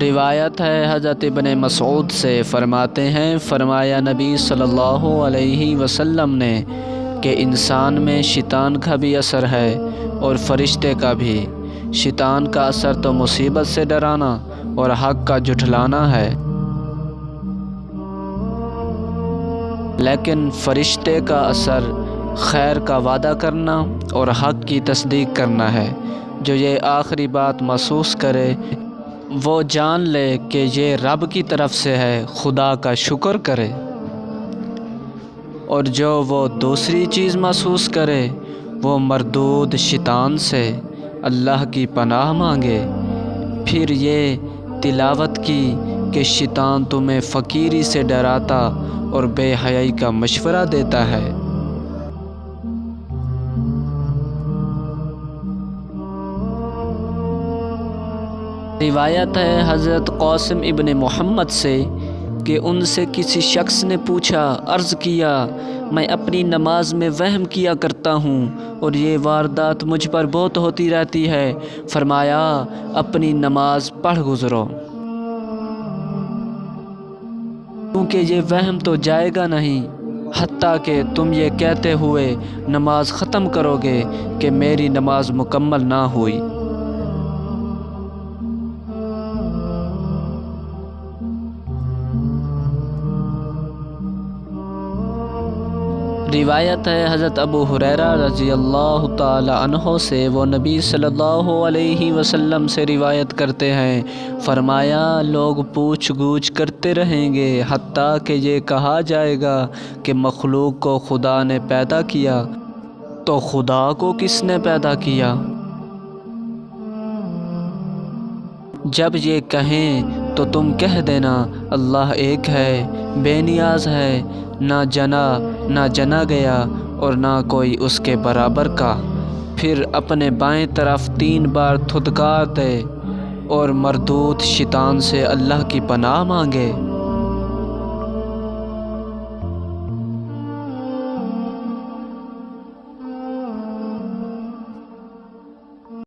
روایت ہے حضرت ابن مسعود سے، فرماتے ہیں فرمایا نبی صلی اللہ علیہ وسلم نے کہ انسان میں شیطان کا بھی اثر ہے اور فرشتے کا بھی۔ شیطان کا اثر تو مصیبت سے ڈرانا اور حق کا جھٹلانا ہے، لیکن فرشتے کا اثر خیر کا وعدہ کرنا اور حق کی تصدیق کرنا ہے۔ جو یہ آخری بات محسوس کرے وہ جان لے کہ یہ رب کی طرف سے ہے، خدا کا شکر کرے، اور جو وہ دوسری چیز محسوس کرے وہ مردود شیطان سے اللہ کی پناہ مانگے۔ پھر یہ تلاوت کی کہ شیطان تمہیں فقیری سے ڈراتا اور بے حیائی کا مشورہ دیتا ہے۔ روایت ہے حضرت قاسم ابن محمد سے کہ ان سے کسی شخص نے پوچھا، عرض کیا، میں اپنی نماز میں وہم کیا کرتا ہوں اور یہ واردات مجھ پر بہت ہوتی رہتی ہے۔ فرمایا، اپنی نماز پڑھ گزرو، کیونکہ یہ وہم تو جائے گا نہیں حتیٰ کہ تم یہ کہتے ہوئے نماز ختم کرو گے کہ میری نماز مکمل نہ ہوئی۔ روایت ہے حضرت ابو ہریرہ رضی اللہ تعالی عنہ سے، وہ نبی صلی اللہ علیہ وسلم سے روایت کرتے ہیں، فرمایا، لوگ پوچھ گچھ کرتے رہیں گے حتیٰ کہ یہ کہا جائے گا کہ مخلوق کو خدا نے پیدا کیا تو خدا کو کس نے پیدا کیا؟ جب یہ کہیں تو تم کہہ دینا، اللہ ایک ہے، بے نیاز ہے، نہ جنا گیا اور نہ کوئی اس کے برابر کا۔ پھر اپنے بائیں طرف 3 بار دھتکار دے اور مردود شیطان سے اللہ کی پناہ مانگے۔